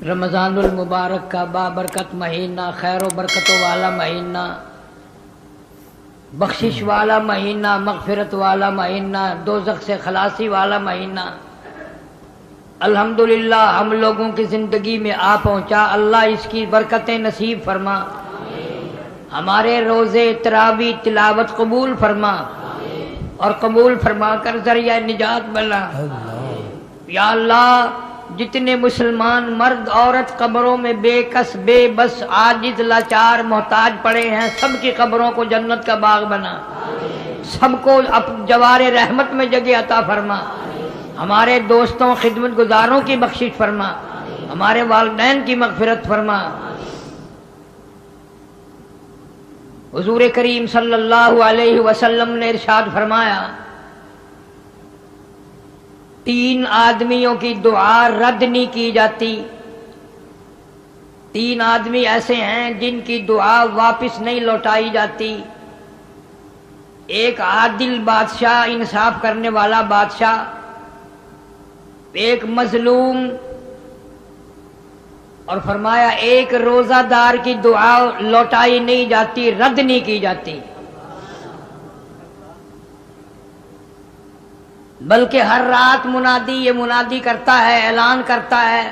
رمضان المبارک کا بابرکت مہینہ، خیر و برکتوں والا مہینہ، بخشش والا مہینہ، مغفرت والا مہینہ، دوزخ سے خلاصی والا مہینہ الحمدللہ ہم لوگوں کی زندگی میں آ پہنچا۔ اللہ اس کی برکتیں نصیب فرما، ہمارے روزے تراویح تلاوت قبول فرما اور قبول فرما کر ذریعہ نجات بنا۔ یا اللہ جتنے مسلمان مرد عورت قبروں میں بے کس بے بس عاجز لاچار محتاج پڑے ہیں، سب کی قبروں کو جنت کا باغ بنا، سب کو جوار رحمت میں جگہ عطا فرما، ہمارے دوستوں خدمت گزاروں کی بخشش فرما، ہمارے والدین کی مغفرت فرما۔ حضور کریم صلی اللہ علیہ وسلم نے ارشاد فرمایا، 3 آدمیوں کی دعا رد نہیں کی جاتی۔ 3 آدمی ایسے ہیں جن کی دعا واپس نہیں لوٹائی جاتی۔ ایک عادل بادشاہ، انصاف کرنے والا بادشاہ، ایک مظلوم، اور فرمایا ایک روزہ دار کی دعا لوٹائی نہیں جاتی، رد نہیں کی جاتی، بلکہ ہر رات منادی یہ منادی کرتا ہے، اعلان کرتا ہے،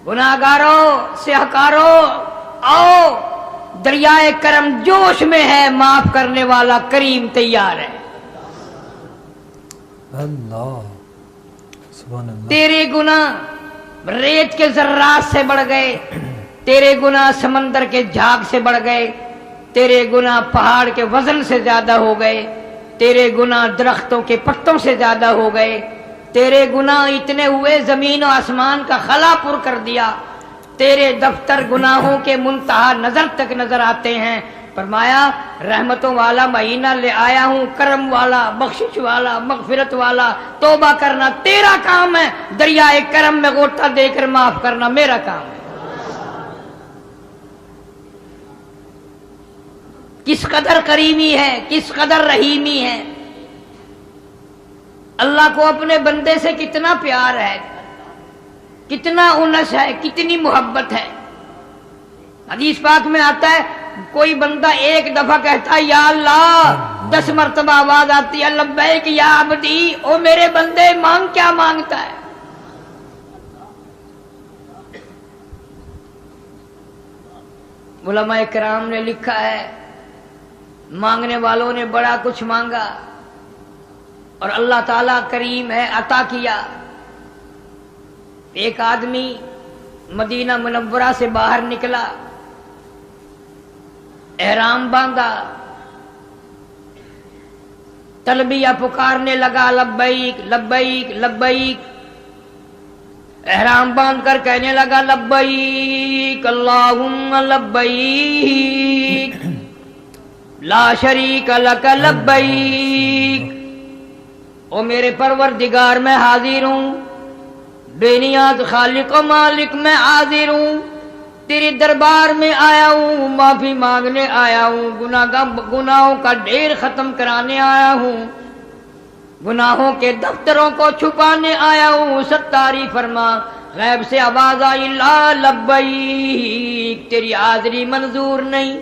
گناہگاروں سیاہکاروں آؤ، دریائے کرم جوش میں ہے، معاف کرنے والا کریم تیار ہے۔ اللہ سبحان اللہ۔ تیرے گناہ ریت کے ذرات سے بڑھ گئے، تیرے گناہ سمندر کے جھاگ سے بڑھ گئے، تیرے گناہ پہاڑ کے وزن سے زیادہ ہو گئے، تیرے گناہ درختوں کے پتوں سے زیادہ ہو گئے، تیرے گناہ اتنے ہوئے زمین و آسمان کا خلا پر کر دیا، تیرے دفتر گناہوں کے منتہا نظر تک نظر آتے ہیں۔ فرمایا رحمتوں والا مہینہ لے آیا ہوں، کرم والا، بخشش والا، مغفرت والا، توبہ کرنا تیرا کام ہے، دریائے کرم میں غوطہ دے کر معاف کرنا میرا کام ہے۔ کس قدر کریمی ہے، کس قدر رحیمی ہے، اللہ کو اپنے بندے سے کتنا پیار ہے، کتنا انس ہے، کتنی محبت ہے۔ حدیث پاک میں آتا ہے کوئی بندہ ایک دفعہ کہتا ہے یا اللہ، 10 مرتبہ آواز آتی ہے لبیک یا عبدی، او میرے بندے مانگ کیا مانگتا ہے۔ علماء کرام نے لکھا ہے مانگنے والوں نے بڑا کچھ مانگا اور اللہ تعالیٰ کریم ہے، عطا کیا۔ ایک آدمی مدینہ منورہ سے باہر نکلا، احرام باندھا، تلبیہ پکارنے لگا لبیک لبیک لبیک، احرام باندھ کر کہنے لگا لبیک اللہم لبیک لا شریک لک لبیک، او میرے پروردگار میں حاضر ہوں، بے نیاز خالق و مالک میں حاضر ہوں، تیرے دربار میں آیا ہوں، معافی مانگنے آیا ہوں، گناہوں کا ڈھیر ختم کرانے آیا ہوں، گناہوں کے دفتروں کو چھپانے آیا ہوں، ستاری فرما۔ غیب سے آواز آئی لا لبیک، تیری حاضری منظور نہیں۔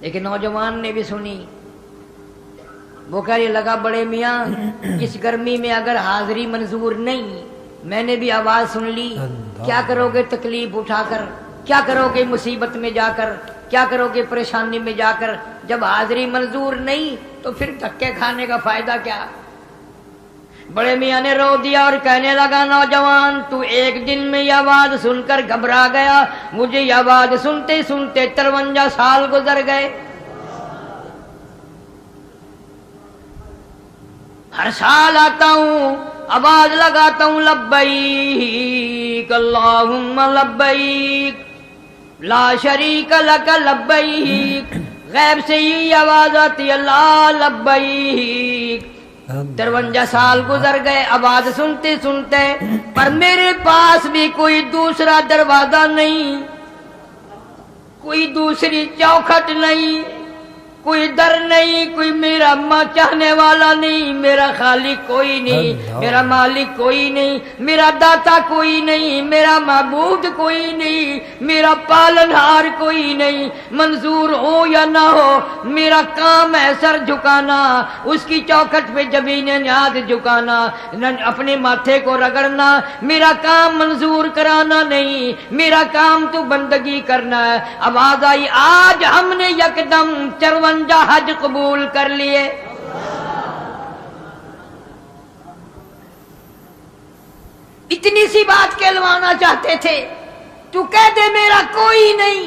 لیکن نوجوان نے بھی سنی، وہ کہنے لگا بڑے میاں اس گرمی میں اگر حاضری منظور نہیں، میں نے بھی آواز سن لی، کیا کرو گے تکلیف اٹھا کر، کیا کرو گے مصیبت میں جا کر، کیا کرو گے پریشانی میں جا کر، جب حاضری منظور نہیں تو پھر دھکے کھانے کا فائدہ کیا۔ بڑے میاں نے رو دیا اور کہنے لگا نوجوان تو ایک دن میں یہ آواز سن کر گھبرا گیا، مجھے یہ آواز سنتے سنتے 53 سال گزر گئے۔ ہر سال آتا ہوں، آواز لگاتا ہوں لبیک اللہم لبیک لا شریک لک لبیک، غیب سے یہ آواز آتی اللہ لبیک۔ 53 سال گزر گئے آواز سنتے سنتے، پر میرے پاس بھی کوئی دوسرا دروازہ نہیں، کوئی دوسری چوکھٹ نہیں، کوئی در نہیں، کوئی میرا چاہنے والا نہیں، میرا خالق کوئی نہیں، میرا مالک کوئی نہیں، میرا داتا کوئی نہیں، میرا معبود کوئی نہیں، میرا پالنہار کوئی نہیں، منظور ہو یا نہ ہو میرا کام ہے سر جھکانا، اس کی چوکھٹ پہ جبین نیاز جھکانا، اپنے ماتھے کو رگڑنا، میرا کام منظور کرانا نہیں، میرا کام تو بندگی کرنا ہے۔ آواز آئی آج ہم نے یکدم 54 حج قبول کر لیے۔ اتنی سی بات کہلوانا چاہتے تھے، تو کہہ دے میرا کوئی نہیں،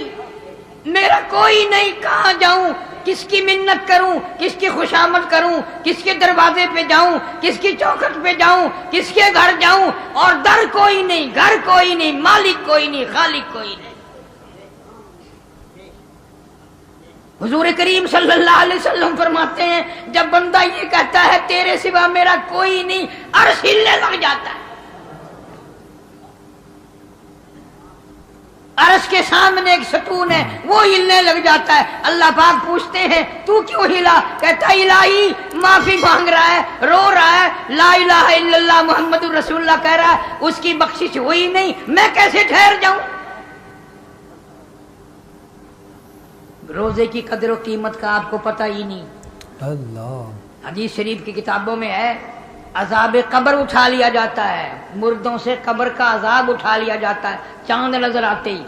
میرا کوئی نہیں، کہاں جاؤں، کس کی منت کروں، کس کی خوشامد کروں، کس کے دروازے پہ جاؤں، کس کی چوکھٹ پہ جاؤں، کس کے گھر جاؤں، اور در کوئی نہیں، گھر کوئی نہیں، مالک کوئی نہیں، خالق کوئی نہیں۔ حضور کریم صلی اللہ علیہ وسلم فرماتے ہیں جب بندہ یہ کہتا ہے تیرے سوا میرا کوئی نہیں، عرش ہلنے لگ جاتا ہے۔ عرش کے سامنے ایک ستون ہے، وہ ہلنے لگ جاتا ہے۔ اللہ پاک پوچھتے ہیں تو کیوں ہلا؟ کہتا الہی معافی مانگ رہا ہے، رو رہا ہے، لا الہ الا اللہ محمد رسول اللہ کہہ رہا ہے، اس کی بخشش ہوئی نہیں، میں کیسے ٹھہر جاؤں؟ روزے کی قدر و قیمت کا آپ کو پتہ ہی نہیں۔ اللہ حدیث شریف کی کتابوں میں ہے عذاب قبر اٹھا لیا جاتا ہے، مردوں سے قبر کا عذاب اٹھا لیا جاتا ہے چاند نظر آتے ہی۔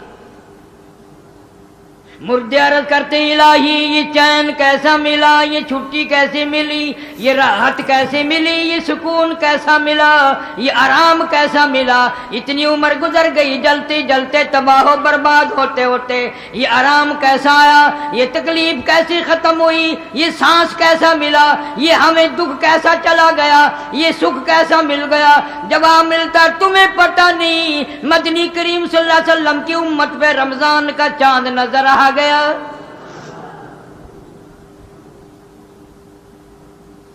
مردے عرض کرتے الہی یہ چین کیسا ملا، یہ چھٹی کیسے ملی، یہ راحت کیسے ملی، یہ سکون کیسا ملا، یہ آرام کیسا ملا، اتنی عمر گزر گئی جلتے جلتے تباہ و برباد ہوتے ہوتے، یہ آرام کیسا آیا، یہ تکلیف کیسی ختم ہوئی، یہ سانس کیسا ملا، یہ ہمیں دکھ کیسا چلا گیا، یہ سکھ کیسا مل گیا۔ جواب ملتا تمہیں پتہ نہیں، مدنی کریم صلی اللہ علیہ وسلم کی امت پہ رمضان کا چاند نظر آ گیا۔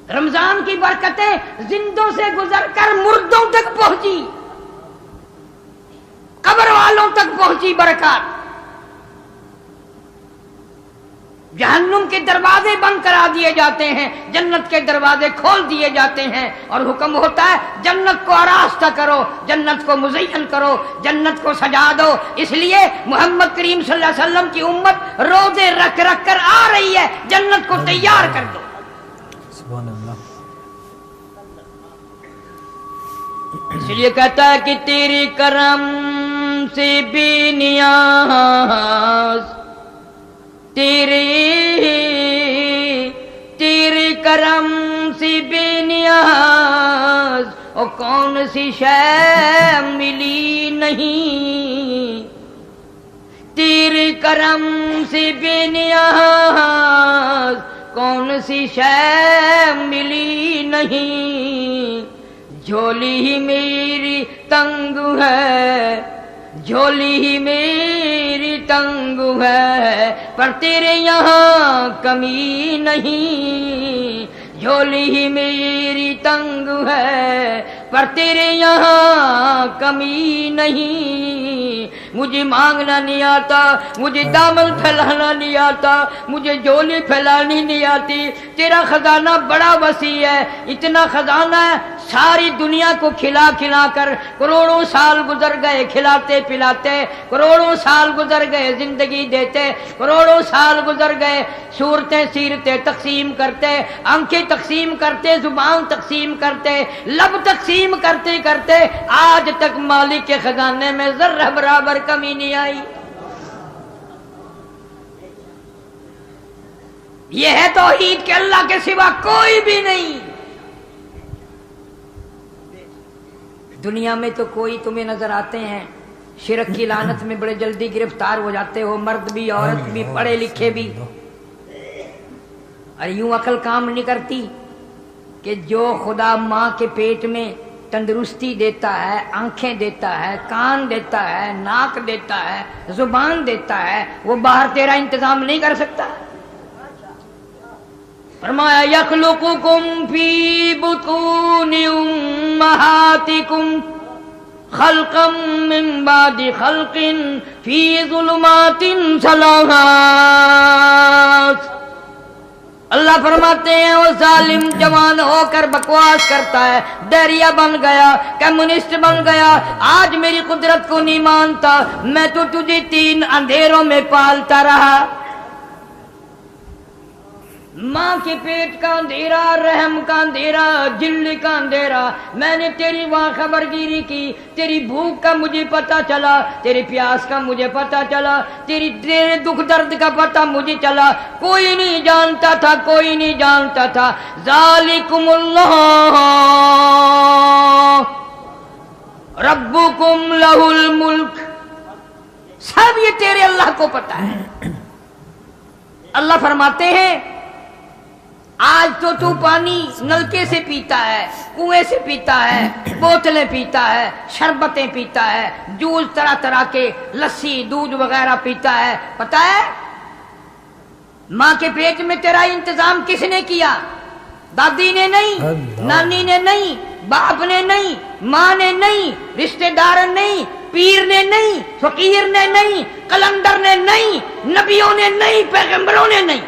رمضان کی برکتیں زندوں سے گزر کر مردوں تک پہنچی، قبر والوں تک پہنچی برکات۔ جہنم کے دروازے بند کرا دیے جاتے ہیں، جنت کے دروازے کھول دیے جاتے ہیں، اور حکم ہوتا ہے جنت کو آراستہ کرو، جنت کو مزین کرو، جنت کو سجا دو۔ اس لیے محمد کریم صلی اللہ علیہ وسلم کی امت روزے رکھ رکھ کر آ رہی ہے، جنت کو تیار کر دو۔ سبحان اللہ۔ اس لیے کہتا ہے کہ تیری کرم سے بے نیاز، تیرے کرم سے بے نیاز، اور کون سی شے ملی نہیں، تیرے کرم سے بے نیاز، کون سی شے ملی نہیں، جھولی ہی میری تنگ ہے، جھولی ہی میری تنگ ہے، پر تیرے یہاں کمی نہیں، جھولی ہی میری تنگ ہے، پر تیرے یہاں کمی نہیں۔ مجھے مانگنا نہیں آتا، مجھے دامن پھیلانا نہیں آتا، مجھے جھولی پھیلانی نہیں آتی، تیرا خزانہ بڑا وسیع ہے، اتنا خزانہ ہے ساری دنیا کو کھلا کھلا کر کروڑوں سال گزر گئے کھلاتے پلاتے، کروڑوں سال گزر گئے زندگی دیتے، کروڑوں سال گزر گئے صورتیں سیرتیں تقسیم کرتے، آنکھیں تقسیم کرتے، زبان تقسیم کرتے، لب تقسیم کرتے کرتے، آج تک مالک کے خزانے میں ذرہ برابر کمی نہیں آئی۔ یہ ہے توحید کہ اللہ کے سوا کوئی بھی نہیں۔ دنیا میں تو کوئی تمہیں نظر آتے ہیں شرک کی لعنت میں بڑے جلدی گرفتار ہو جاتے ہو، مرد بھی عورت بھی پڑھے لکھے بھی، اور یوں عقل کام نہیں کرتی کہ جو خدا ماں کے پیٹ میں تندرستی دیتا ہے، آنکھیں دیتا ہے، کان دیتا ہے، ناک دیتا ہے، زبان دیتا ہے، وہ باہر تیرا انتظام نہیں کر سکتا؟ فرمایا یخلقکم فی بطون امہاتکم خلقا من بعد خلق فی ظلمات ثلاث۔ اللہ فرماتے ہیں وہ ظالم جوان ہو کر بکواس کرتا ہے، ڈیریا بن گیا، کمیونسٹ بن گیا، آج میری قدرت کو نہیں مانتا، میں تو تجھے 3 اندھیروں میں پالتا رہا۔ ماں کے پیٹ کا اندھیرا، رحم کا اندھیرا، جلد کا اندھیرا، میں نے تیری وہاں خبر گیری کی، تیری بھوک کا مجھے پتا چلا، تیری پیاس کا مجھے پتا چلا، تیرے دکھ درد کا پتا مجھے چلا، کوئی نہیں جانتا تھا، کوئی نہیں جانتا تھا۔ ذالکم اللہ ربکم لہ الملک، سب یہ تیرے اللہ کو پتا ہے۔ اللہ فرماتے ہیں آج تو پانی نلکے سے پیتا ہے، کنویں سے پیتا ہے، بوتلیں پیتا ہے، شربتیں پیتا ہے، جوس طرح طرح کے، لسی دودھ وغیرہ پیتا ہے۔ پتا ہے ماں کے پیٹ میں تیرا انتظام کس نے کیا؟ دادی نے نہیں، نانی نے نہیں، باپ نے نہیں، ماں نے نہیں، رشتہ دار نہیں، پیر نے نہیں، فقیر نے نہیں، کلندر نے نہیں، نبیوں نے نہیں، پیغمبروں نے نہیں۔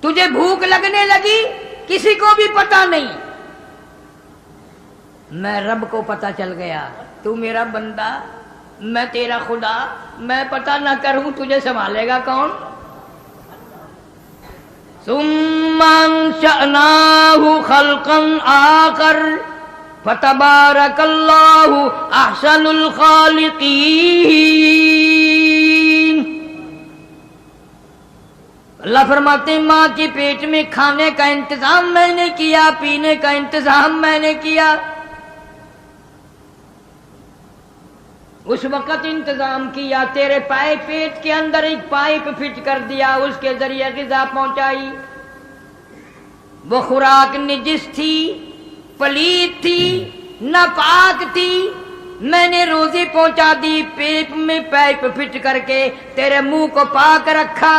تجھے بھوک لگنے لگی، کسی کو بھی پتا نہیں، میں رب کو پتا چل گیا، تو میرا بندہ، میں تیرا خدا، میں پتا نہ کروں تجھے سنبھالے گا کون؟ ثم انشأناہ خلقا آخر فتبارک اللہ احسن الخالقین۔ اللہ فرماتے ہیں ماں کے پیٹ میں کھانے کا انتظام میں نے کیا، پینے کا انتظام میں نے کیا، اس وقت انتظام کیا، تیرے پائے پیٹ کے اندر ایک پائپ فٹ کر دیا، اس کے ذریعے غذا پہنچائی۔ وہ خوراک نجس تھی، پلید تھی، ناپاک تھی، میں نے روزی پہنچا دی، پیٹ میں پائپ فٹ کر کے تیرے منہ کو پاک رکھا،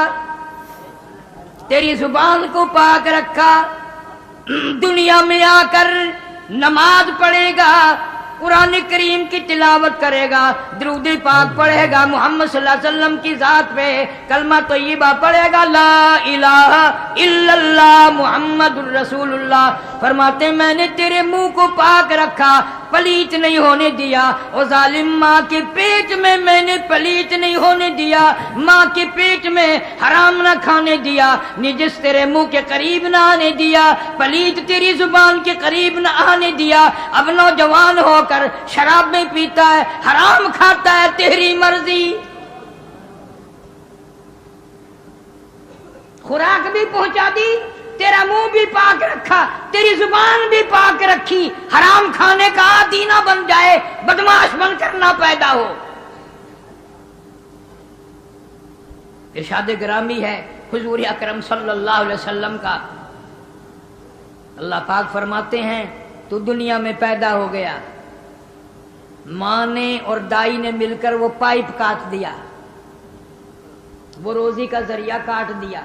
تیری زبان کو پاک رکھا۔ دنیا میں آ کر نماز پڑھے گا، قرآن کریم کی تلاوت کرے گا، درود پاک پڑھے گا محمد صلی اللہ علیہ وسلم کی ذات پہ، کلمہ طیبہ پڑھے گا لا الہ الا اللہ محمد الرسول اللہ۔ فرماتے ہیں میں نے تیرے منہ کو پاک رکھا، پلیت نہیں ہونے دیا۔ اور ظالم ماں کے پیٹ میں نے پلیت نہیں ہونے دیا، ماں کے پیٹ میں حرام نہ کھانے دیا، نجس تیرے منہ کے قریب نہ آنے دیا، پلیت تیری زبان کے قریب نہ آنے دیا۔ اب نوجوان ہو کر شراب میں پیتا ہے، حرام کھاتا ہے، تیری مرضی۔ خوراک بھی پہنچا دی، تیرا منہ بھی پاک رکھا، تیری زبان بھی پاک رکھی، حرام کھانے کا عادی نہ بن جائے، بدماش بن کر نہ پیدا ہو۔ ارشاد گرامی ہے حضور اکرم صلی اللہ علیہ وسلم کا، اللہ پاک فرماتے ہیں تو دنیا میں پیدا ہو گیا، ماں نے اور دائی نے مل کر وہ پائپ کاٹ دیا، وہ روزی کا ذریعہ کاٹ دیا۔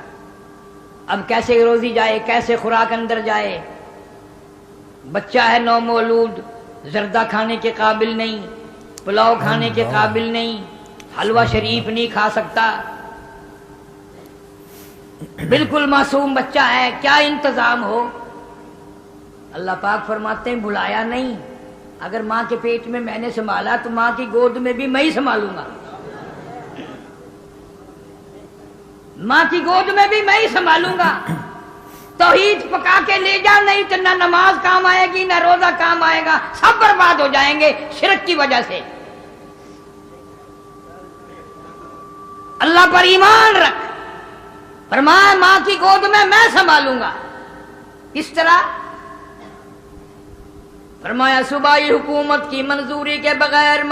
اب کیسے روزی جائے، کیسے خوراک اندر جائے؟ بچہ ہے نومولود، زردہ کھانے کے قابل نہیں، پلاؤ کھانے کے قابل نہیں، حلوہ شریف نہیں کھا سکتا، بالکل معصوم بچہ ہے، کیا انتظام ہو؟ اللہ پاک فرماتے ہیں بھلایا نہیں، اگر ماں کے پیٹ میں نے سنبھالا تو ماں کی گود میں بھی میں ہی سنبھالوں گا، ماں کی گود میں بھی میں ہی سنبھالوں گا۔ توحید پکا کے لے جا، نہیں تو نہ نماز کام آئے گی، نہ روزہ کام آئے گا، سب برباد ہو جائیں گے شرک کی وجہ سے۔ اللہ پر ایمان رکھ، فرمایا ماں کی گود میں سنبھالوں گا۔ کس طرح؟ فرمایا صوبائی حکومت کی منظوری کے بغیر،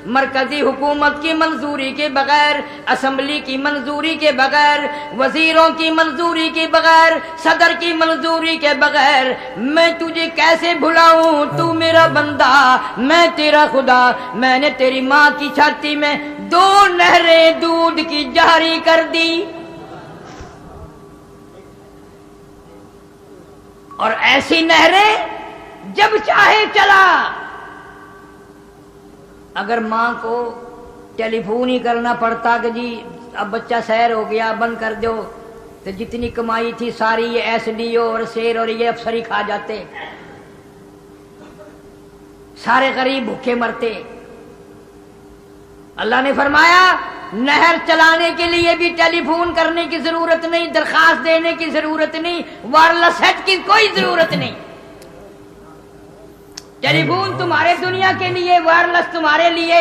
مرکزی حکومت کی منظوری کے بغیر، اسمبلی کی منظوری کے بغیر، وزیروں کی منظوری کے بغیر، صدر کی منظوری کے بغیر میں تجھے کیسے بھلاؤں؟ تو میرا بندہ، میں تیرا خدا۔ میں نے تیری ماں کی چھاتی میں 2 نہریں دودھ کی جاری کر دی، اور ایسی نہریں جب چاہے چلا۔ اگر ماں کو ٹیلی فون ہی کرنا پڑتا کہ جی اب بچہ سیر ہو گیا بند کر دو، تو جتنی کمائی تھی ساری یہ ایس ڈی او اور سیر اور یہ افسر ہی کھا جاتے، سارے غریب بھوکے مرتے۔ اللہ نے فرمایا نہر چلانے کے لیے بھی ٹیلی فون کرنے کی ضرورت نہیں، درخواست دینے کی ضرورت نہیں، وائرلیس سیٹ کی کوئی ضرورت نہیں۔ ٹیلی فون تمہارے دنیا کے لیے، وائرلیس تمہارے لیے،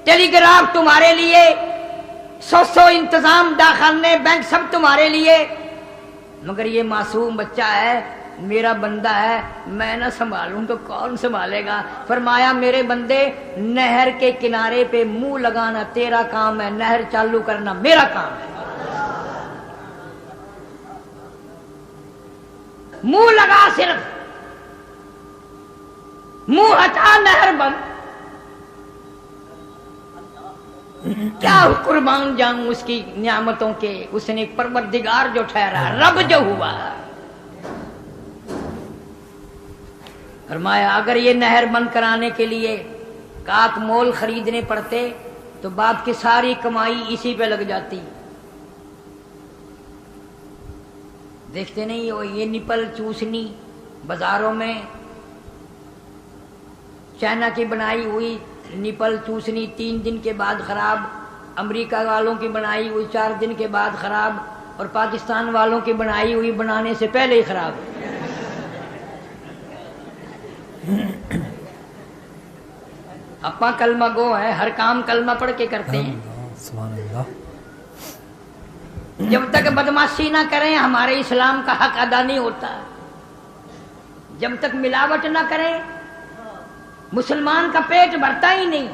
ٹیلی گراف تمہارے لیے، سو انتظام داخلنے بینک سب تمہارے لیے، مگر یہ معصوم بچہ ہے، میرا بندہ ہے، میں نہ سنبھالوں تو کون سنبھالے گا؟ فرمایا میرے بندے نہر کے کنارے پہ منہ لگانا تیرا کام ہے، نہر چالو کرنا میرا کام ہے۔ منہ لگا، صرف منہ ہٹا، نہر بند۔ کیا قربان جاؤں اس کی نعمتوں کے، اس نے پروردگار جو ٹھہرا، رب جو ہوا۔ فرمایا اگر یہ نہر بند کرانے کے لیے کاک مول خریدنے پڑتے تو باپ کی ساری کمائی اسی پہ لگ جاتی۔ دیکھتے نہیں ہو یہ نپل چوسنی بازاروں میں چائنا کی بنائی ہوئی نپل چوسنی 3 دن کے بعد خراب، امریکہ والوں کی بنائی ہوئی 4 دن کے بعد خراب، اور پاکستان والوں کی بنائی ہوئی بنانے سے پہلے ہی خراب۔ اپا کلمہ گو ہے، ہر کام کلمہ پڑھ کے کرتے ہیں۔ سبحان اللہ۔ جب تک بدماشی نہ کریں ہمارے اسلام کا حق ادا نہیں ہوتا، جب تک ملاوٹ نہ کریں مسلمان کا پیٹ بھرتا ہی نہیں،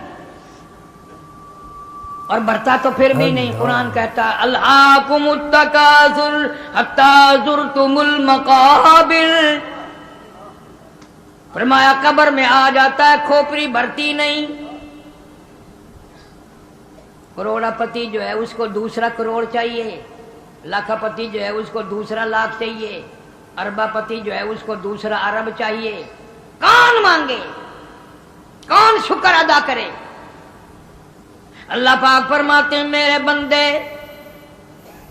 اور بھرتا تو پھر بھی نہیں۔ قرآن کہتا الہاکم التکاثر حتی زرتم المقابر، فرمایا قبر میں آ جاتا ہے کھوپڑی بھرتی نہیں۔ کروڑا پتی جو ہے اس کو دوسرا کروڑ چاہیے، لاکھا پتی جو ہے اس کو دوسرا لاکھ چاہیے، اربا پتی جو ہے اس کو دوسرا ارب چاہیے۔ کون مانگے، کون شکر ادا کرے؟ اللہ پاک فرماتے ہیں میرے بندے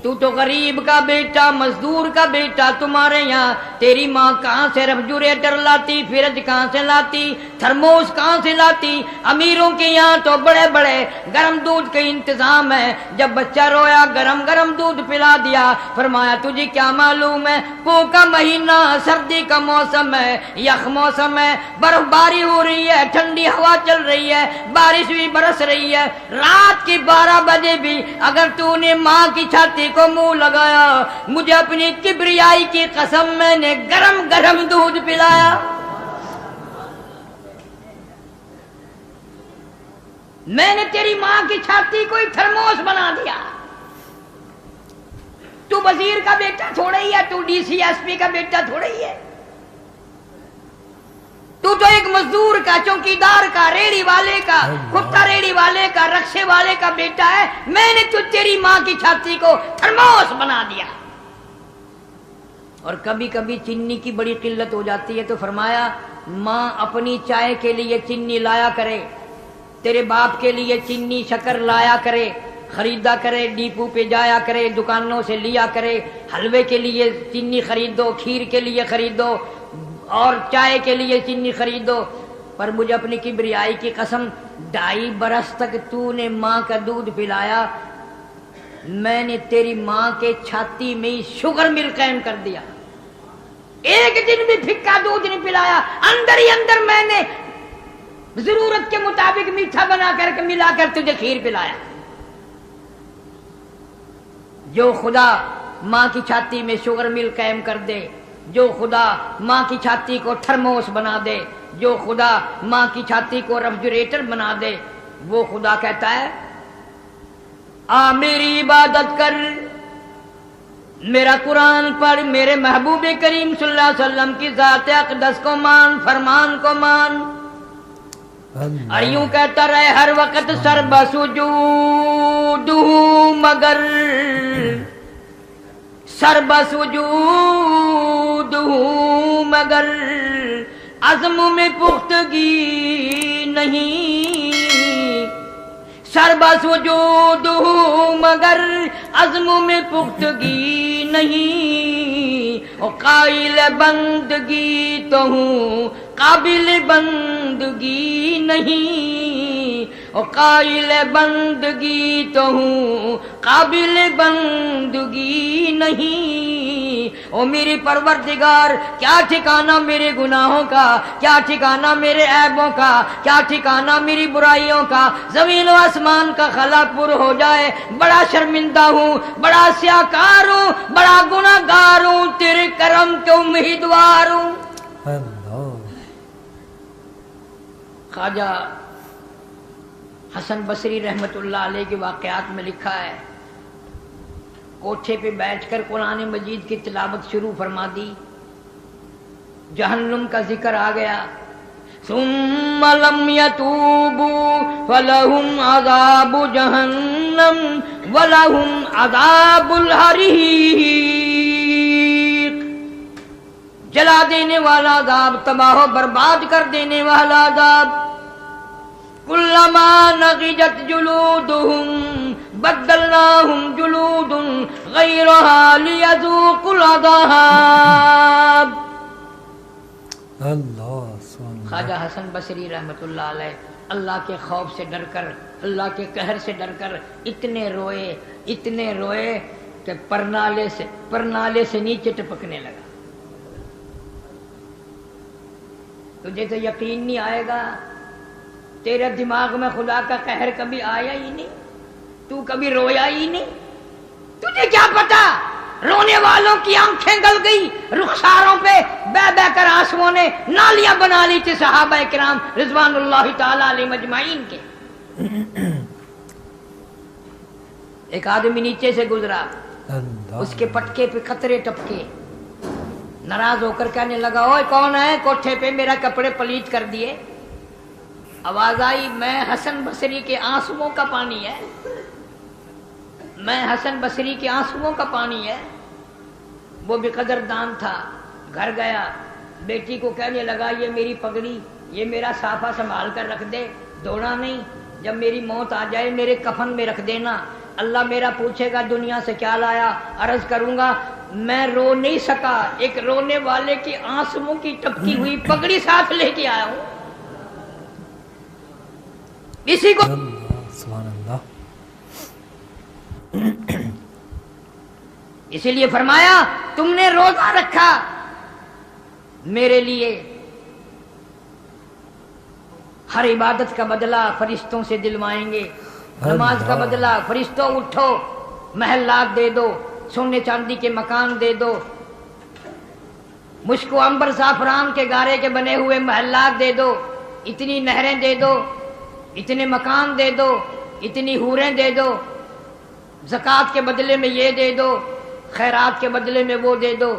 تو غریب کا بیٹا، مزدور کا بیٹا، تمہارے یہاں تیری ماں کہاں سے ریفریجریٹر لاتی، فریج کہاں سے لاتی، تھرموس کہاں سے لاتی؟ امیروں کے یہاں تو بڑے بڑے گرم دودھ کا انتظام ہے، جب بچہ رویا گرم گرم دودھ پلا دیا۔ فرمایا تجھے کیا معلوم ہے پو کا مہینہ، سردی کا موسم ہے، یخ موسم ہے، برف باری ہو رہی ہے، ٹھنڈی ہوا چل رہی ہے، بارش بھی برس رہی ہے، رات کی 12 بجے بھی اگر تو نے ماں کی چھاتی کو منہ لگایا، مجھے اپنی کبریائی کی قسم میں نے گرم گرم دودھ پلایا۔ میں نے تیری ماں کی چھاتی کو ایک تھرموس بنا دیا۔ تو وزیر کا بیٹا تھوڑا ہی ہے، تو ڈی سی ایس پی کا بیٹا تھوڑا ہی ہے، تو ایک مزدور کا، چوکیدار کا، ریڑی والے کا، کتا ریڑی والے کا، رکشے والے کا بیٹا ہے۔ میں نے تیری ماں کی چھاتی کو تھرموس بنا دیا۔ اور کبھی کبھی چینی کی بڑی قلت ہو جاتی ہے تو فرمایا ماں اپنی چائے کے لیے چینی لایا کرے، تیرے باپ کے لیے چینی شکر لایا کرے، خریدا کرے، ڈیپو پہ جایا کرے، دکانوں سے لیا کرے، حلوے کے لیے چینی خریدو، کھیر کے لیے خریدو، اور چائے کے لیے چینی خریدو۔ پر مجھے اپنی کبریائی کی قسم 2.5 برس تک تو نے ماں کا دودھ پلایا، میں نے تیری ماں کے چھاتی میں ہی شوگر مل قائم کر دیا، ایک دن بھی پھکا دودھ نہیں پلایا، اندر ہی اندر میں نے ضرورت کے مطابق میٹھا بنا کر کے ملا کر تجھے کھیر پلایا۔ جو خدا ماں کی چھاتی میں شوگر مل قائم کر دے، جو خدا ماں کی چھاتی کو تھرموس بنا دے، جو خدا ماں کی چھاتی کو ریفریجریٹر بنا دے، وہ خدا کہتا ہے آ میری عبادت کر، میرا قرآن پڑھ، میرے محبوب کریم صلی اللہ علیہ وسلم کی ذات اقدس کو مان، فرمان کو مان۔ اور یوں کہتا رہے ہر وقت سر بسجود مگر، سر بسجود مگر عزم میں پختگی نہیں، سربس وجود ہوں مگر عزم میں پختگی نہیں، اور قائل بندگی تو ہوں قابل بندگی نہیں، اور قائل بندگی تو ہوں قابل بندگی نہیں۔ او میری پروردگار کیا ٹھکانہ میرے گناہوں کا، کیا ٹھکانہ میرے عیبوں کا، کیا ٹھکانہ میری برائیوں کا، زمین و آسمان کا خلا پر ہو جائے، بڑا شرمندہ ہوں، بڑا سیاکار ہوں، بڑا گناہگار ہوں، تیرے کرم کے امیدوار ہوں۔ اللہ خواجہ حسن بصری رحمت اللہ علیہ کے واقعات میں لکھا ہے، کوٹھے پہ بیٹھ کر قرآن مجید کی تلاوت شروع فرما دی، جہنم کا ذکر آ گیا، ثم لم يتوبوا فلهم عذاب جہنم ولهم عذاب الحریق، جلا دینے والا عذاب، تباہ و برباد کر دینے والا عذاب۔ کلما نضجت جلودهم بدلناهم جلود غیرها لیذوقوا العذاب۔ اللہ سبحان اللہ۔ خواجہ حسن بصری رحمت اللہ علیہ اللہ کے خوف سے ڈر کر، اللہ کے قہر سے ڈر کر اتنے روئے کہ پرنالے سے نیچے ٹپکنے لگا۔ تجھے تو یقین نہیں آئے گا، تیرے دماغ میں خدا کا قہر کبھی آیا ہی نہیں، تو کبھی رویا ہی نہیں، تجھے کیا پتا رونے والوں کی آنکھیں گل گئی، رخساروں پہ بہ بہ کر آنسوؤں نے نالیاں بنا لی تھی صحابہ کرام رضوان اللہ تعالی علیہم اجمعین کے۔ ایک آدمی نیچے سے گزرا، اس کے پٹکے پہ قطرے ٹپکے، ناراض ہو کر کہنے لگا، اوئے کون ہے کوٹھے پہ میرا کپڑے پلیت کر دیے؟ آواز آئی، میں حسن بصری کے آنسوؤں کا پانی ہے، میں حسن بصری کے آنسوؤں کا پانی ہے۔ وہ بھی قدردان تھا، گھر گیا، بیٹی کو کہنے لگا، یہ میری پگڑی، یہ میرا صافہ سنبھال کر رکھ دے، دھونا نہیں، جب میری موت آ جائے میرے کفن میں رکھ دینا، اللہ میرا پوچھے گا دنیا سے کیا لایا، عرض کروں گا میں رو نہیں سکا، ایک رونے والے کی آنسوؤں کی ٹپکی ہوئی پگڑی ساتھ لے کے آیا ہوں۔ اسی کو سبحان اللہ۔ اسی لیے فرمایا تم نے روزہ رکھا میرے لیے، ہر عبادت کا بدلہ فرشتوں سے دلوائیں گے، نماز کا بدلہ فرشتوں اٹھو محلات دے دو، سونے چاندی کے مکان دے دو، مشک و عنبر زعفران کے گارے کے بنے ہوئے محلات دے دو، اتنی نہریں دے دو، اتنے مکان دے دو، اتنی حوریں دے دو، زکوٰۃ کے بدلے میں یہ دے دو، خیرات کے بدلے میں وہ دے دو،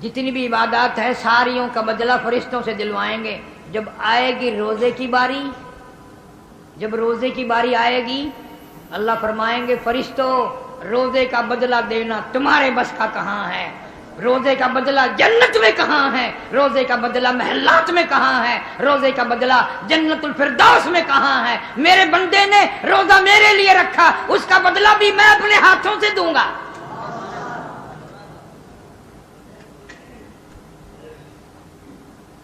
جتنی بھی عبادات ہے ساریوں کا بدلہ فرشتوں سے دلوائیں گے۔ جب آئے گی روزے کی باری، جب روزے کی باری آئے گی، اللہ فرمائیں گے فرشتوں روزے کا بدلہ دینا تمہارے بس کا کہاں ہے، روزے کا بدلہ جنت میں کہاں ہے، روزے کا بدلہ محلات میں کہاں ہے، روزے کا بدلہ جنت الفردوس میں کہاں ہے۔ میرے بندے نے روزہ میرے لیے رکھا، اس کا بدلہ بھی میں اپنے ہاتھوں سے دوں گا۔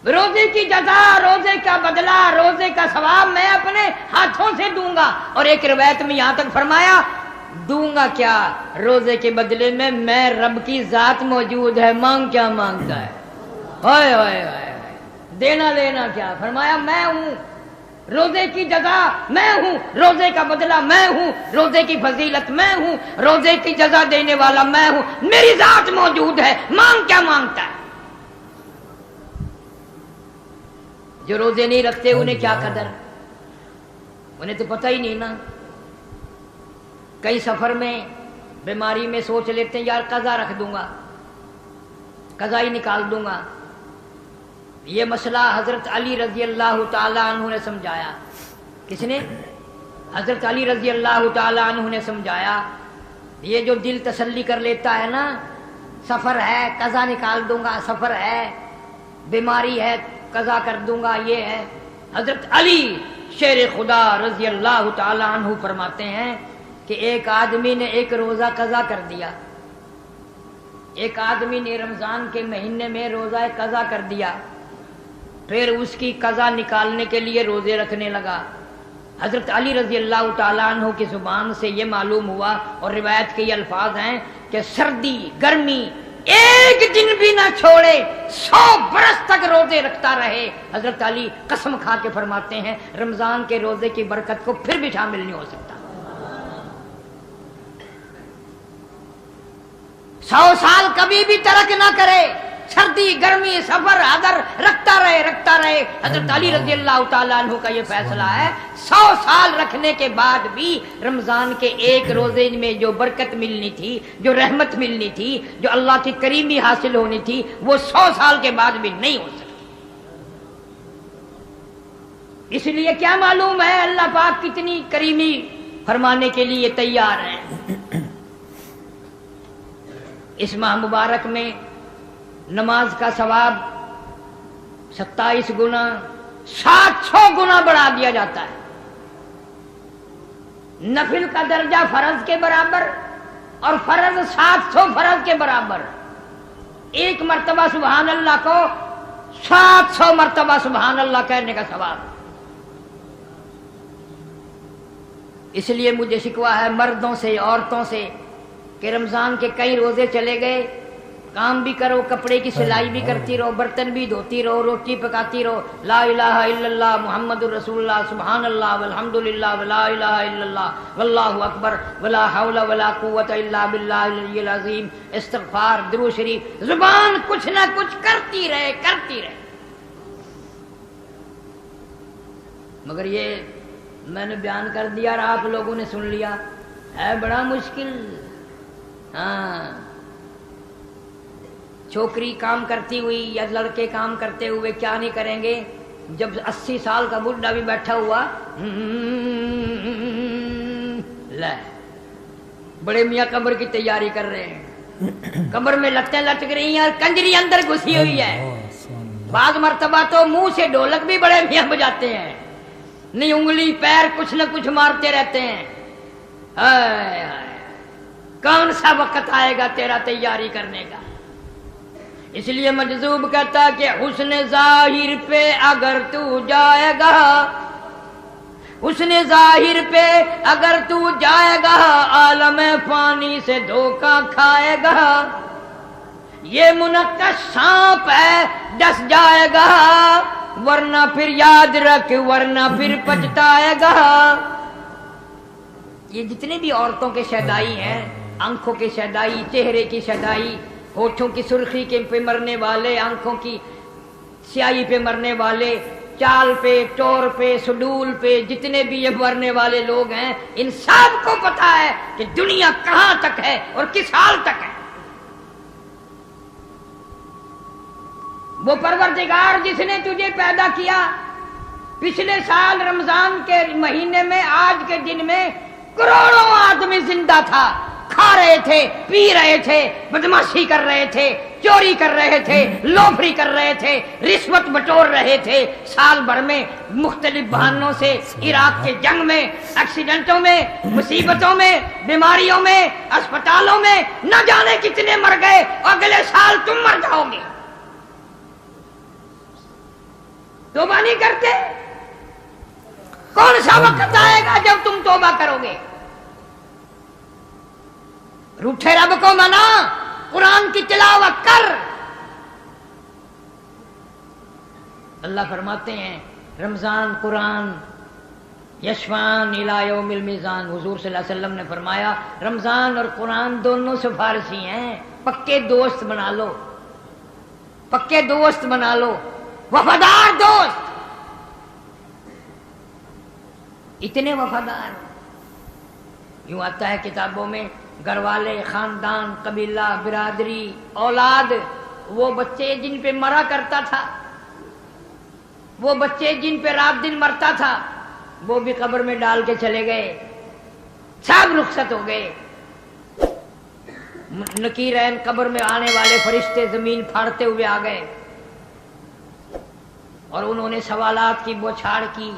روزے کی جزا، روزے کا بدلہ، روزے کا ثواب میں اپنے ہاتھوں سے دوں گا۔ اور ایک روایت میں یہاں تک فرمایا دوں گا کیا، روزے کے بدلے میں رب کی ذات موجود ہے، مانگ کیا مانگتا ہے، ہائے ہائے ہائے، دینا لینا کیا، فرمایا میں ہوں، روزے کی جزا میں ہوں، روزے کا بدلہ میں ہوں، روزے کی فضیلت میں ہوں، روزے کی جزا دینے والا میں ہوں، میری ذات موجود ہے، مانگ کیا مانگتا ہے۔ جو روزے نہیں رکھتے انہیں کیا قدر، انہیں تو پتہ ہی نہیں نا۔ کئی سفر میں بیماری میں سوچ لیتے ہیں یار قضا رکھ دوں گا، قضا ہی نکال دوں گا۔ یہ مسئلہ حضرت علی رضی اللہ تعالی عنہ نے سمجھایا۔ کس نے؟ حضرت علی رضی اللہ تعالی عنہ نے سمجھایا۔ یہ جو دل تسلی کر لیتا ہے نا، سفر ہے قضا نکال دوں گا، سفر ہے بیماری ہے قضا کر دوں گا، یہ ہے۔ حضرت علی شیر خدا رضی اللہ تعالی عنہ فرماتے ہیں کہ ایک آدمی نے ایک روزہ قضا کر دیا. ایک آدمی نے رمضان کے مہینے میں روزہ قضا کر دیا، پھر اس کی قضا نکالنے کے لیے روزے رکھنے لگا. حضرت علی رضی اللہ تعالیٰ عنہ کی زبان سے یہ معلوم ہوا، اور روایت کے یہ الفاظ ہیں کہ سردی گرمی ایک دن بھی نہ چھوڑے، 100 برس تک روزے رکھتا رہے. حضرت علی قسم کھا کے فرماتے ہیں رمضان کے روزے کی برکت کو پھر بھی شامل نہیں ہو سکتا. 100 سال کبھی بھی ترک نہ کرے، سردی گرمی سفر حضر رکھتا رہے. حضرت علی رضی اللہ تعالیٰ عنہ کا یہ فیصلہ ہے 100 سال رکھنے کے بعد بھی رمضان کے ایک روزے میں جو برکت ملنی تھی، جو رحمت ملنی تھی، جو اللہ کی کریمی حاصل ہونی تھی، وہ 100 سال کے بعد بھی نہیں ہو سکتی. اس لیے کیا معلوم ہے اللہ پاک کتنی کریمی فرمانے کے لیے تیار ہیں. اس ماہ مبارک میں نماز کا ثواب 27 گنا 700 گنا بڑھا دیا جاتا ہے. نفل کا درجہ فرض کے برابر، اور فرض 700 فرض کے برابر. ایک مرتبہ سبحان اللہ کو 700 مرتبہ سبحان اللہ کہنے کا ثواب. اس لیے مجھے شکوہ ہے مردوں سے عورتوں سے کہ رمضان کے کئی روزے چلے گئے، کام بھی کرو، کپڑے کی سلائی بھی کرتی رہو، برتن بھی دھوتی رہو، روٹی پکاتی رہو، لا الہ الا اللہ محمد الرسول اللہ سبحان اللہ والحمد للہ ولا الہ الا اللہ واللہ اکبر ولا حول ولا قوت الا باللہ العلی العظیم، استغفار، درود شریف، زبان کچھ نہ کچھ کرتی رہے. مگر یہ میں نے بیان کر دیا اور آپ لوگوں نے سن لیا، ہے بڑا مشکل. ہاں، چھوکری کام کرتی ہوئی یا لڑکے کام کرتے ہوئے کیا نہیں کریں گے، جب 80 سال کا بڈھا بھی بیٹھا ہوا لے بڑے میاں قبر کی تیاری کر رہے ہیں، قبر میں لتیں لٹک رہی ہیں اور کنجری اندر گھسی ہوئی ہے. بعض مرتبہ تو منہ سے ڈھولک بھی بڑے میاں بجاتے ہیں، نہیں انگلی پیر کچھ نہ کچھ مارتے رہتے ہیں. ہائے ہائے، کون سا وقت آئے گا تیرا تیاری کرنے کا. اس لیے مجذوب کہتا کہ حسن ظاہر پہ اگر تو جائے گا، حسن ظاہر پہ اگر تو جائے گا، عالم فانی سے دھوکہ کھائے گا. یہ منقش سانپ ہے ڈس جائے گا، ورنہ پھر یاد رکھ، ورنہ پھر پچھتائے گا. یہ جتنے بھی عورتوں کے شیدائی ہیں، آنکھوں کے شیدائی، چہرے کی شیدائی، ہونٹوں کی سرخی کے پہ مرنے والے، آنکھوں کی سیاہی پہ مرنے والے، چال پہ، ٹور پہ، سڈول پہ، جتنے بھی یہ مرنے والے لوگ ہیں، ان سب کو پتا ہے کہ دنیا کہاں تک ہے اور کس حال تک ہے. وہ پروردگار جس نے تجھے پیدا کیا، پچھلے سال رمضان کے مہینے میں آج کے دن میں کروڑوں آدمی زندہ تھا، کھا رہے تھے، پی رہے تھے، بدماشی کر رہے تھے، چوری کر رہے تھے، لوفری کر رہے تھے، رشوت بٹور رہے تھے. سال بھر میں مختلف بہانوں سے عراق کے جنگ میں، ایکسیڈنٹوں میں، مصیبتوں میں، بیماریوں میں، اسپتالوں میں نہ جانے کتنے مر گئے، اگلے سال تم مر جاؤ گے. توبہ نہیں کرتے؟ کون سا وقت آئے گا جب تم توبہ کرو گے؟ روٹھے رب کو منا، قرآن کی تلاوت کر. اللہ فرماتے ہیں رمضان قرآن یشفان الی یوم المیزان. حضور صلی اللہ علیہ وسلم نے فرمایا رمضان اور قرآن دونوں سفارشی ہیں، پکے دوست بنا لو، پکے دوست بنا لو، وفادار دوست. اتنے وفادار. یوں آتا ہے کتابوں میں گھر والے، خاندان، قبیلہ، برادری، اولاد، وہ بچے جن پہ مرا کرتا تھا، وہ بچے جن پہ رات دن مرتا تھا، وہ بھی قبر میں ڈال کے چلے گئے، سب رخصت ہو گئے. نکیرین قبر میں آنے والے فرشتے زمین پھاڑتے ہوئے آ گئے اور انہوں نے سوالات کی بوچھاڑ کی.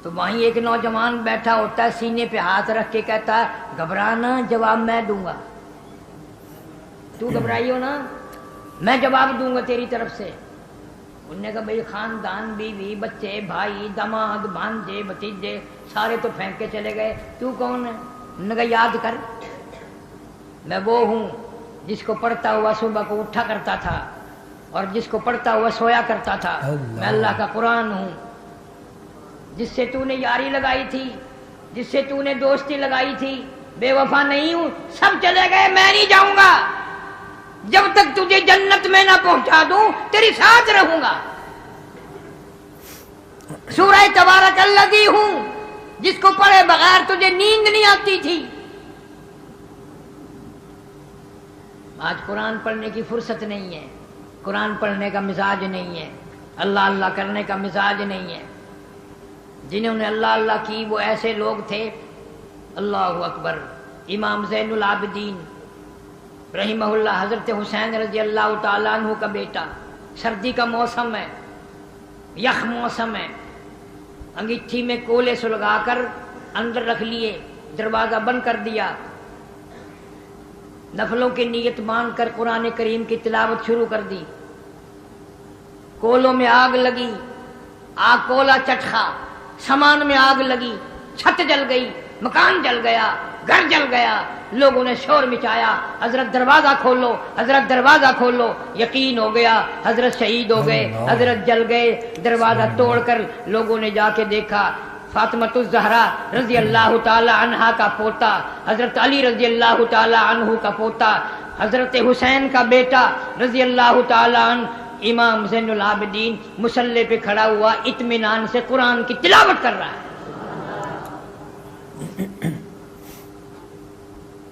تو وہیں ایک نوجوان بیٹھا ہوتا ہے سینے پہ ہاتھ رکھ کے کہتا ہے گھبرانا جواب میں دوں گا، تو گھبرائی ہو نا میں جواب دوں گا تیری طرف سے۔ انہوں نے کہا بھئی خاندان بیوی بچے بھائی داماد بھانجے بھتیجے سارے تو پھینک کے چلے گئے، تو کون ہے؟ انہوں نے کہا یاد کر، میں وہ ہوں جس کو پڑھتا ہوا صبح کو اٹھا کرتا تھا اور جس کو پڑھتا ہوا سویا کرتا تھا، میں اللہ کا قرآن ہوں۔ جس سے تو نے یاری لگائی تھی، جس سے تو نے دوستی لگائی تھی، بے وفا نہیں ہوں، سب چلے گئے، میں نہیں جاؤں گا جب تک تجھے جنت میں نہ پہنچا دوں، تیری ساتھ رہوں گا۔ سورہ تبارک الذی ہوں جس کو پڑھے بغیر تجھے نیند نہیں آتی تھی۔ آج قرآن پڑھنے کی فرصت نہیں ہے، قرآن پڑھنے کا مزاج نہیں ہے، اللہ اللہ کرنے کا مزاج نہیں ہے۔ جنہوں نے اللہ اللہ کی وہ ایسے لوگ تھے، اللہ اکبر، امام زین العابدین رحمہ اللہ، حضرت حسین رضی اللہ تعالیٰ عنہ کا بیٹا، سردی کا موسم ہے، یخ موسم ہے، انگیٹھی میں کولے سلگا کر اندر رکھ لیے، دروازہ بند کر دیا، نفلوں کی نیت باندھ کر قرآن کریم کی تلاوت شروع کر دی۔ کولوں میں آگ لگی، آگ کولا چٹخا، سامان میں آگ لگی، چھت جل گئی، مکان جل گیا، گھر جل گیا، لوگوں نے شور مچایا، حضرت دروازہ کھولو، حضرت دروازہ کھولو، یقین ہو گیا حضرت شہید ہو گئے، حضرت جل گئے۔ دروازہ توڑ کر لوگوں نے جا کے دیکھا، فاطمۃ الزہرا رضی اللہ تعالی عنہا کا پوتا، حضرت علی رضی اللہ تعالی عنہ کا پوتا، حضرت حسین کا بیٹا رضی اللہ تعالی عنہ، امام زین العابدین مصلی پہ کھڑا ہوا اطمینان سے قرآن کی تلاوت کر رہا ہے۔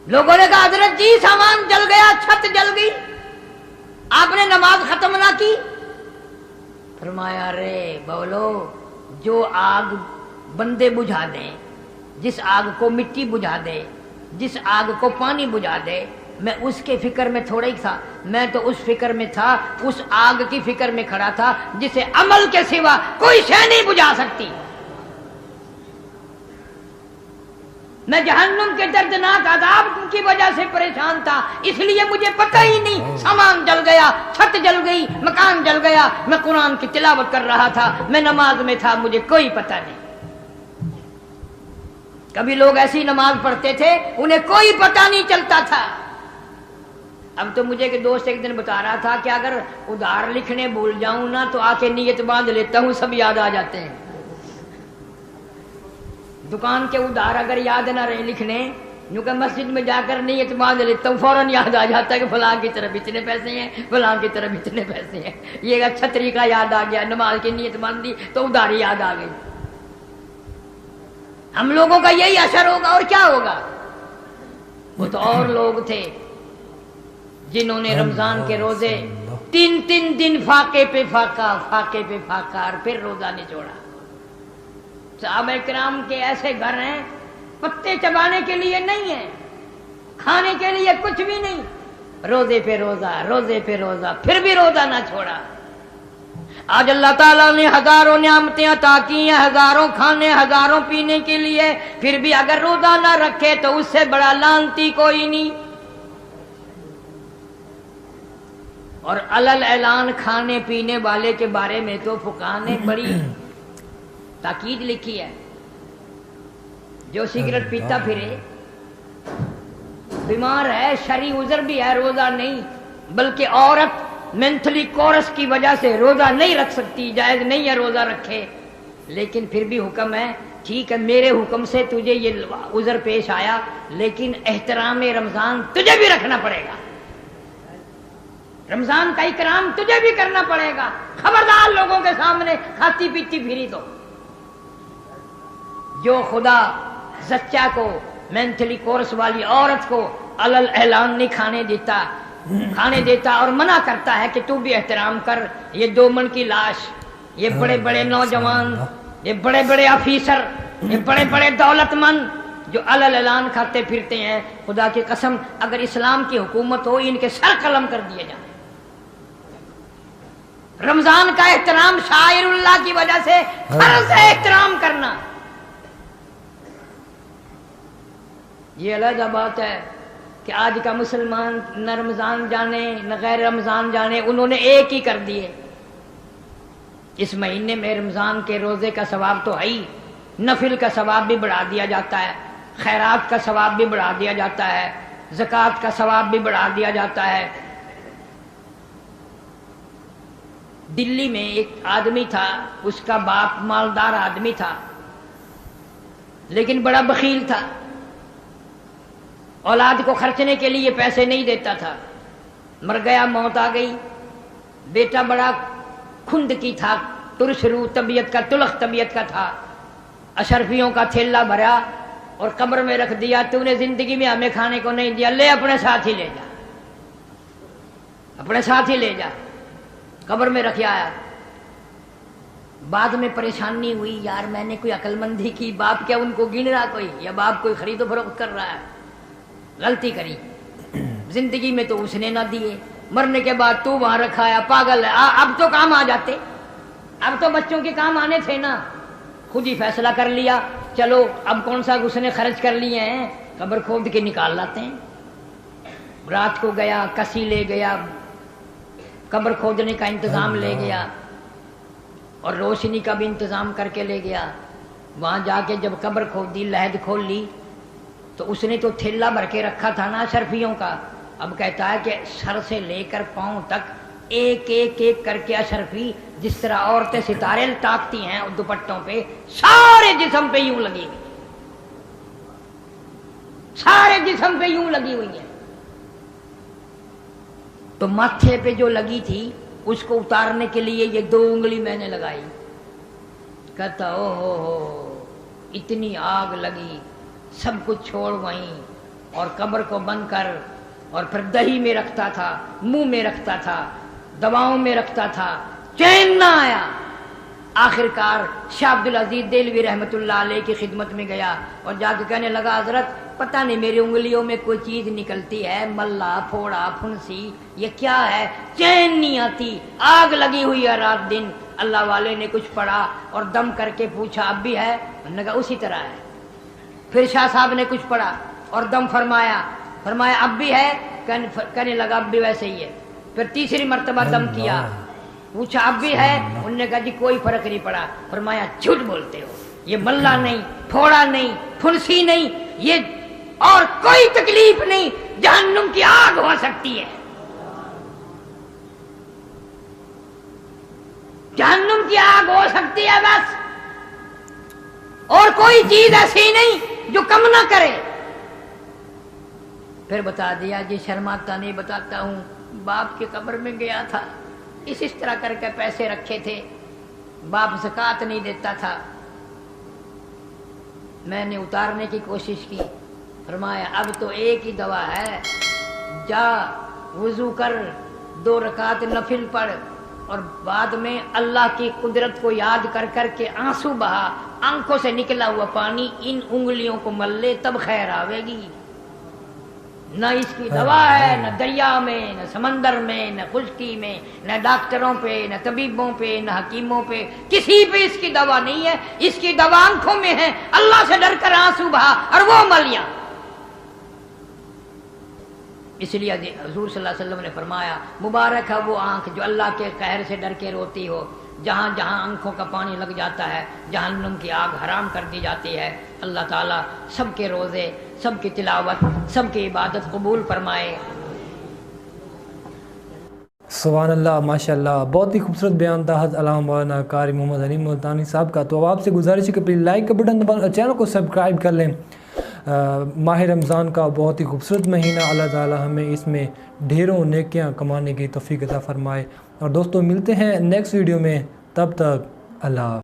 لوگوں نے کہا حضرت جی سامان جل گیا، چھت جل گئی، آپ نے نماز ختم نہ کی؟ فرمایا رے بولو، جو آگ بندے بجھا دیں، جس آگ کو مٹی بجھا دے، جس آگ کو پانی بجھا دے، میں اس کے فکر میں تھوڑا ہی تھا، میں تو اس فکر میں تھا، اس آگ کی فکر میں کھڑا تھا جسے عمل کے سوا کوئی شے نہیں بجھا سکتی۔ میں جہنم کے دردناک عذاب کی وجہ سے پریشان تھا، اس لیے مجھے پتہ ہی نہیں، سامان جل گیا، چھت جل گئی، مکان جل گیا، میں قرآن کی تلاوت کر رہا تھا، میں نماز میں تھا، مجھے کوئی پتہ نہیں۔ کبھی لوگ ایسی نماز پڑھتے تھے انہیں کوئی پتہ نہیں چلتا تھا۔ اب تو مجھے ایک دوست ایک دن بتا رہا تھا کہ اگر ادھار لکھنے بھول جاؤں نا تو آ کے نیت باندھ لیتا ہوں، سب یاد آ جاتے ہیں۔ دکان کے ادھار اگر یاد نہ رہے لکھنے، یوں کہ مسجد میں جا کر نیت باندھ لیتا ہوں، فوراً یاد آ جاتا ہے کہ فلاں کی طرف اتنے پیسے ہیں، فلاں کی طرف اتنے پیسے ہیں۔ یہ اچھا طریقہ یاد آ گیا، نماز کی نیت باندھ دی تو ادھاری یاد آ گئی۔ ہم لوگوں کا یہی اثر ہوگا اور کیا ہوگا۔ وہ تو اور لوگ تھے جنہوں نے رمضان کے روزے 3 دن فاقے پہ فاقہ، فاقے پہ فاقہ، اور پھر روزہ نہیں چھوڑا۔ صحابہ کرام کے ایسے گھر ہیں پتے چبانے کے لیے نہیں ہے، کھانے کے لیے کچھ بھی نہیں، روزے پہ روزہ، روزے پہ روزہ، پھر بھی روزہ نہ چھوڑا۔ آج اللہ تعالیٰ نے ہزاروں نعمتیں عطا کی ہیں، ہزاروں کھانے، ہزاروں پینے کے لیے، پھر بھی اگر روزہ نہ رکھے تو اس سے بڑا لعنتی کوئی نہیں۔ اور علل اعلان کھانے پینے والے کے بارے میں تو فقہا نے بڑی تاکید لکھی ہے۔ جو سگریٹ پیتا پھرے، بیمار ہے، شرعی عذر بھی ہے، روزہ نہیں، بلکہ عورت مینٹلی کورس کی وجہ سے روزہ نہیں رکھ سکتی، جائز نہیں ہے روزہ رکھے، لیکن پھر بھی حکم ہے، ٹھیک ہے میرے حکم سے تجھے یہ عذر پیش آیا، لیکن احترام رمضان تجھے بھی رکھنا پڑے گا، رمضان کا اکرام تجھے بھی کرنا پڑے گا، خبردار لوگوں کے سامنے کھاتی پیتی پھری تو۔ جو خدا زچہ کو، مینٹلی کورس والی عورت کو علل اعلان نہیں کھانے دیتا اور منع کرتا ہے کہ تو بھی احترام کر۔ یہ 2 من کی لاش، یہ بڑے بڑے نوجوان، یہ بڑے بڑے آفیسر، یہ بڑے بڑے دولت مند جو علل اعلان کھاتے پھرتے ہیں، خدا کی قسم اگر اسلام کی حکومت ہو ان کے سر قلم کر دیے جائیں۔ رمضان کا احترام شاعر اللہ کی وجہ سے فرض ہے احترام کرنا، یہ علیحدہ بات ہے کہ آج کا مسلمان نہ رمضان جانے نہ غیر رمضان جانے، انہوں نے ایک ہی کر دیے۔ اس مہینے میں رمضان کے روزے کا ثواب تو ہے ہی، نفل کا ثواب بھی بڑھا دیا جاتا ہے، خیرات کا ثواب بھی بڑھا دیا جاتا ہے، زکوٰۃ کا ثواب بھی بڑھا دیا جاتا ہے۔ دلی میں ایک آدمی تھا، اس کا باپ مالدار آدمی تھا لیکن بڑا بخیل تھا، اولاد کو خرچنے کے لیے پیسے نہیں دیتا تھا۔ مر گیا، موت آ گئی۔ بیٹا بڑا کھند کی تھا، ترش رو طبیعت کا، تلخ طبیعت کا تھا۔ اشرفیوں کا تھیلا بھرا اور قبر میں رکھ دیا، تو نے زندگی میں ہمیں کھانے کو نہیں دیا، لے اپنے ساتھ ہی لے جا، اپنے ساتھ ہی لے جا۔ قبر میں رکھ آیا۔ بعد میں پریشانی ہوئی، یار میں نے کوئی عقل مندی کی، باپ کیا ان کو گن رہا کوئی، یا باپ کوئی خرید و فروخت کر رہا ہے؟ غلطی کری، زندگی میں تو اس نے نہ دیے، مرنے کے بعد تو وہاں رکھا ہے، پاگل ہے۔ اب تو کام آ جاتے، اب تو بچوں کے کام آنے تھے نا۔ خود ہی فیصلہ کر لیا، چلو اب کون سا اس نے خرچ کر لیے ہیں، قبر کھود کے نکال لاتے ہیں۔ رات کو گیا، کسی لے گیا، قبر کھودنے کا انتظام لے گیا اور روشنی کا بھی انتظام کر کے لے گیا۔ وہاں جا کے جب قبر کھودی، لحد کھول لی تو اس نے تو تھیلا بھر کے رکھا تھا نا اشرفیوں کا۔ اب کہتا ہے کہ سر سے لے کر پاؤں تک ایک ایک ایک کر کے اشرفی، جس طرح عورتیں ستارے ٹاکتی ہیں دوپٹوں پہ، سارے جسم پہ یوں لگی ہوئی، سارے جسم پہ یوں لگی ہوئی ہیں۔ تو ماتھے پہ جو لگی تھی اس کو اتارنے کے لیے یہ 2 انگلی میں نے لگائی۔ کہتا او ہو اتنی آگ لگی، سب کچھ چھوڑ وہیں، اور قبر کو بند کر، اور پھر دہی میں رکھتا تھا، منہ میں رکھتا تھا، دواؤں میں رکھتا تھا، چین نہ آیا۔ آخر کار شاہ عبد العزیز دہلوی رحمۃ اللہ علیہ کی خدمت میں گیا اور جا کے کہنے لگا، حضرت پتہ نہیں میری انگلیوں میں کوئی چیز نکلتی ہے، ملا پھوڑا پھنسی، یہ کیا ہے، چین نہیں آتی، آگ لگی ہوئی ہے رات دن۔ اللہ والے نے کچھ پڑھا اور دم کر کے پوچھا اب بھی ہے؟ انہوں نے کہا اسی طرح ہے۔ پھر شاہ صاحب نے کچھ پڑھا اور دم فرمایا اب بھی ہے؟ کہنے لگا اب بھی ویسے ہی ہے۔ پھر تیسری مرتبہ دم کیا، پوچھا اب بھی ہے؟ انہوں نے کہا جی کوئی فرق نہیں پڑا۔ فرمایا جھوٹ بولتے ہو، یہ ملا نہیں، پھوڑا نہیں، پھنسی نہیں، یہ اور کوئی تکلیف نہیں، جہنم کی آگ ہو سکتی ہے، جہنم کی آگ ہو سکتی ہے بس، اور کوئی چیز ایسی نہیں جو کم نہ کرے۔ پھر بتا دیا جی شرماتا نہیں بتاتا ہوں، باپ کی قبر میں گیا تھا، اس طرح کر کے پیسے رکھے تھے، باپ زکوٰۃ نہیں دیتا تھا، میں نے اتارنے کی کوشش کی۔ فرمایا اب تو ایک ہی دوا ہے، جا وضو کر، 2 رکعت نفل پڑھ، اور بعد میں اللہ کی قدرت کو یاد کر کر کے آنسو بہا، آنکھوں سے نکلا ہوا پانی ان انگلیوں کو مل لے، تب خیر آوے گی۔ نہ اس کی دوا ہے، نہ دریا میں، نہ سمندر میں، نہ خشکی میں، نہ ڈاکٹروں پہ، نہ طبیبوں پہ، نہ حکیموں پہ، کسی پہ اس کی دوا نہیں ہے، اس کی دوا آنکھوں میں ہے، اللہ سے ڈر کر آنسو بہا اور وہ ملیاں۔ اس لیے حضور صلی اللہ علیہ وسلم نے فرمایا مبارک ہے وہ آنکھ جو اللہ کے قہر سے ڈر کے روتی ہو، جہاں جہاں آنکھوں کا پانی لگ جاتا ہے جہنم کی آگ حرام کر دی جاتی ہے۔ اللہ تعالیٰ سب کے روزے، سب کی تلاوت، سب کی عبادت قبول فرمائے۔ سبحان اللہ، ماشاء اللہ، بہت ہی خوبصورت بیان تھا حضرت علامہ مولانا قاری محمد حلیم ملتانی صاحب کا۔ تو اب آپ سے گزارش ہے کہ پلیز لائک کا بٹن دبا، چینل کو سبسکرائب کر لیں۔ ماہ رمضان کا بہت ہی خوبصورت مہینہ، اللہ تعالی ہمیں اس میں ڈھیروں نیکیاں کمانے کی توفیق عطا فرمائے۔ اور دوستوں ملتے ہیں نیکسٹ ویڈیو میں، تب تک اللہ